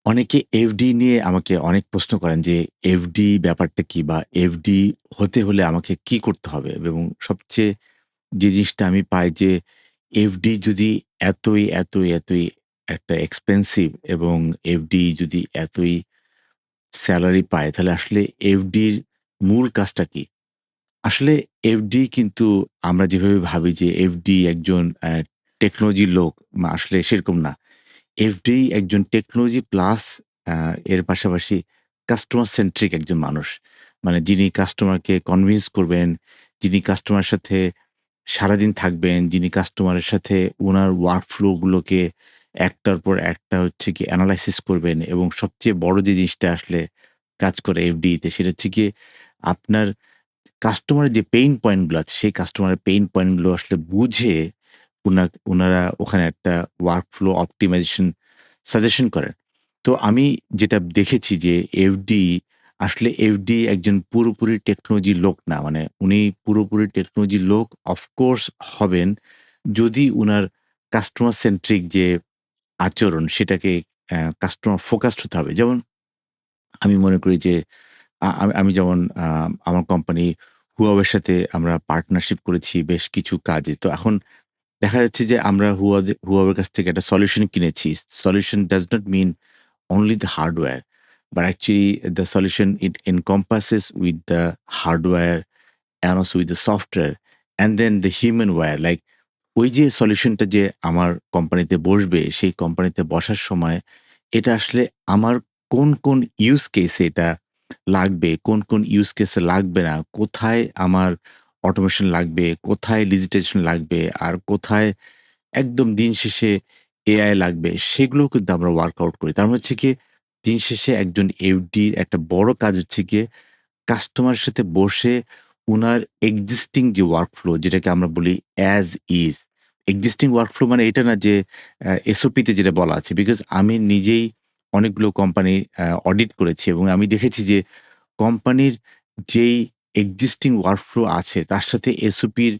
অনেকে এফডি নিয়ে আমাকে অনেক প্রশ্ন করেন যে, এফডি ব্যাপারটা কি? বা এফডি হতে হলে আমাকে কি করতে হবে? এবং সবচেয়ে যে জিনিসটা আমি পাই যে, এফডি যদি এতই একটা এক্সপেনসিভ এবং এফডি যদি এতই সেলারি পায়, তাহলে আসলে এফডির মূল কাজটা কি? আসলে এফডি কিন্তু আমরা যেভাবে ভাবি যে, এফডি একজন টেকনোলজির লোক, আসলে সেরকম না। এফডি একজন টেকনোলজি প্লাস আ এর পাশাপাশি কাস্টমার সেন্ট্রিক একজন মানুষ। মানে যিনি কাস্টমারকে কনভিন্স করবেন, যিনি কাস্টমারের সাথে সারাদিন থাকবেন, যিনি কাস্টমারের সাথে উনার ওয়ার্ক ফ্লো গুলোকে একটার পর একটা হচ্ছে গিয়ে এনালাইসিস করবেন এবং সবচেয়ে বড় যে জিনিসটা আসলে কাজ করে এফডিতে সেটা হচ্ছে গিয়ে আপনার কাস্টমারের যে পেইন পয়েন্ট গুলো আছে, সেই কাস্টমারের পেইন পয়েন্ট গুলো আসলে বুঝে উনারা ওখানে একটা ওয়ার্ক ফ্লো অপ্টিমাইজেশন সাজেশন করেন। তো আমি যেটা দেখেছি যে এফডি একজন পুরোপুরি টেকনোলজির লোক না। মানে উনি পুরোপুরি টেকনোলজির লোক অফকোর্স হবেন যদি উনার কাস্টমার সেন্ট্রিক যে আচরণ সেটাকে কাস্টমার ফোকাসড হতে হবে। যেমন আমি মনে করি যে আমি যেমন আমার কোম্পানি Huawei এর সাথে আমরা পার্টনারশিপ করেছি বেশ কিছু কাজে। তো এখন দেখা যাচ্ছে যে আমরা Huawei এর কাছ থেকে একটা সলিউশন কিনেছি। Solution does not mean only the hardware, but actually the solution it encompasses with the hardware and also with the software and then the humanware. Like ওই যে সলিউশনটা যে আমার কোম্পানিতে বসবে, সেই কোম্পানিতে বসার সময় এটা আসলে আমার কোন ইউজ কেসে এটা লাগবে, কোন ইউজ কেসে লাগবে না, কোথায় আমার অটোমেশন লাগবে, কোথায় ডিজিটাইজেশন লাগবে, আর কোথায় একদম দিন শেষে এআই লাগবে, সেগুলোও কিন্তু আমরা ওয়ার্কআউট করি। তার মানে হচ্ছে গিয়ে দিন শেষে একজন এফডির একটা বড় কাজ হচ্ছে গিয়ে কাস্টমারের সাথে বসে উনার এক্সিস্টিং যে ওয়ার্কফ্লো যেটাকে আমরা বলি অ্যাজ ইজ। এক্সিস্টিং ওয়ার্কফ্লো মানে এটা না যে এসওপিতে যেটা বলা আছে। বিকজ আমি নিজেই অনেকগুলো কোম্পানি অডিট করেছি এবং আমি দেখেছি যে কোম্পানির যেই এক্সিস্টিং ওয়ার্কফ্লো আছে তার সাথে এসওপির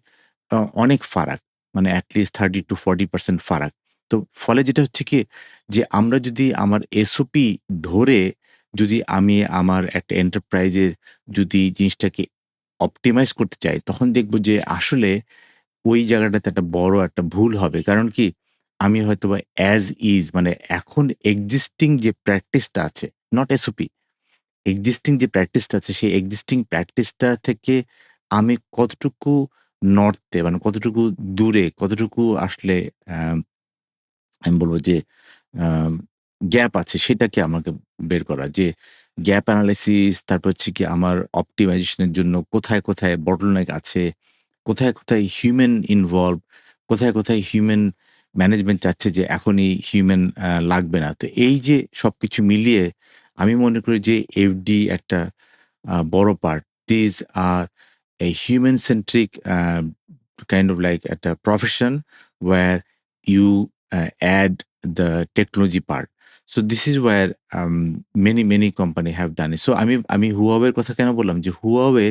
অনেক ফারাক। মানে এট লিস্ট 30-40% ফারাক। তো ফলে যেটা হচ্ছে কি যে আমরা যদি আমার এসওপি ধরে যদি আমি আমার একটা এন্টারপ্রাইজের যদি জিনিসটাকে অপটিমাইজ করতে চাই, তখন দেখব যে আসলে ওই জায়গাটাতে একটা বড় একটা ভুল হবে। কারণ কি? আমি হয়তোবা অ্যাজ ইজ মানে এখন এক্সিস্টিং যে প্র্যাকটিসটা আছে, নট এসওপি। এক্সিস্টিং যে প্র্যাকটিসটা আছে, সেই এক্সিস্টিং প্র্যাকটিসটা থেকে আমি কতটুকু নড়তে মানে কতটুকু দূরে, কতটুকু আসলে আ আমি বলব যে আম গ্যাপ আছে সেটাকে আমাকে বের করা। যে গ্যাপ এনালাইসিস তারপর হচ্ছে কি আমার অপ্টিমাইজেশন এর জন্য কোথায় বটলনেক আছে, কোথায় হিউম্যান ইনভলভ, কোথায় হিউম্যান ম্যানেজমেন্ট চাচ্ছে যে এখন এই হিউম্যান লাগবে না। তো এই যে সবকিছু মিলিয়ে আমি মনে করি যে এফডি একটা বড় part. These are a human centric kind of like at a profession where you add the technology part. So this is where many company have done it. So আমি Huawei এর কথা কেন বললাম যে Huawei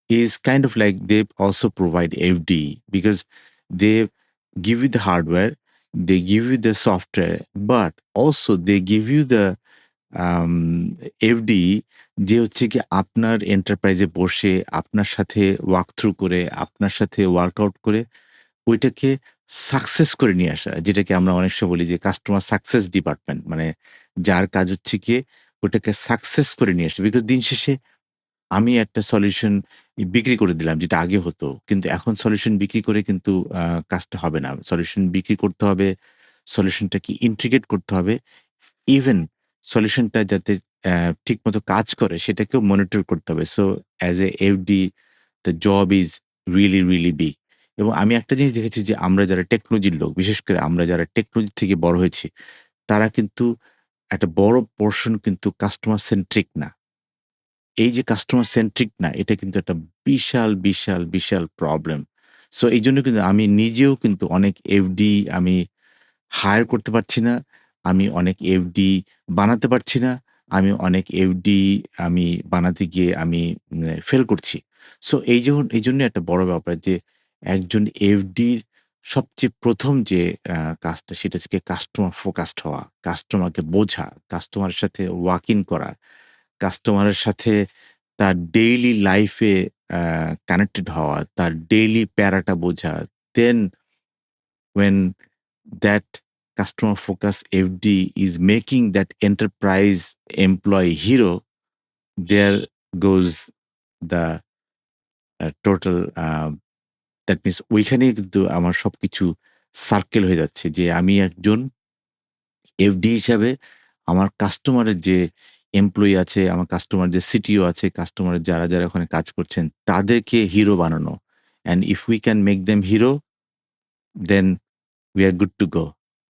is kind of like they also provide FD because they give you the hardware, they give you the software, but also they give you the um FD যে হচ্ছে গিয়ে আপনার এন্টারপ্রাইজে বসে আপনার সাথে ওয়াক থ্রু করে, আপনার সাথে ওয়ার্কআউট করে ওইটাকে সাকসেস করে নিয়ে আসা। যেটাকে আমরা অনেক সময় বলি যে কাস্টমার সাকসেস ডিপার্টমেন্ট। মানে যার কাজ হচ্ছে গিয়ে ওটাকে সাকসেস করে নিয়ে আসা। বিকজ দিন শেষে আমি একটা সলিউশন বিক্রি করে দিলাম যেটা আগে হতো। কিন্তু এখন সলিউশন বিক্রি করে কিন্তু কাজটা হবে না। সলিউশন বিক্রি করতে হবে, সলিউশনটাকে ইন্টিগ্রেট করতে হবে। ইভেন সলিউশনটা যাতে ঠিকমতো কাজ করে সেটাকেও মনিটর করতে হবে। So as a FD the job is really big. এবং আমি একটা জিনিস দেখেছি যে আমরা যারা টেকনোলজির লোক, বিশেষ করে আমরা যারা টেকনোলজি থেকে বড় হয়েছি, তারা কিন্তু একটা বড় পোরশন কিন্তু কাস্টমার সেন্ট্রিক না। এই যে কাস্টমার সেন্ট্রিক না, এটা কিন্তু একটা বিশাল প্রবলেম। সো এইজন্য কিন্তু আমি নিজেও কিন্তু অনেক এফডি আমি হায়ার করতে পারছি না। আমি অনেক এফডি বানাতে পারছি না। আমি অনেক এফডি আমি বানাতে গিয়ে আমি ফেল করছি। সো এইজন্য একটা বড় ব্যাপার যে একজন এফডির সবচেয়ে ১ম যে কাজটা সেটা হচ্ছে গিয়ে কাস্টমার ফোকাসড হওয়া। কাস্টমারকে বোঝা, কাস্টমারের সাথে ওয়ার্ক ইন করা, কাস্টমারের সাথে তার ডেইলি লাইফে আ কানেক্টেড হওয়া, তার ডেইলি প্যারাটা বোঝা। দেন when that customer focus FD is making that enterprise employee hero, there goes the total that means ওইখানেই কিন্তু আমার সবকিছু সার্কেল হয়ে যাচ্ছে যে আমি একজন এফডি হিসাবে আমার কাস্টমারের যে এমপ্লয়ি আছে, আমার কাস্টমার যে সিটিও আছে, কাস্টমারের যারা ওখানে কাজ করছেন তাদেরকে হিরো বানানো। And if we can make them hero, then we are good to go.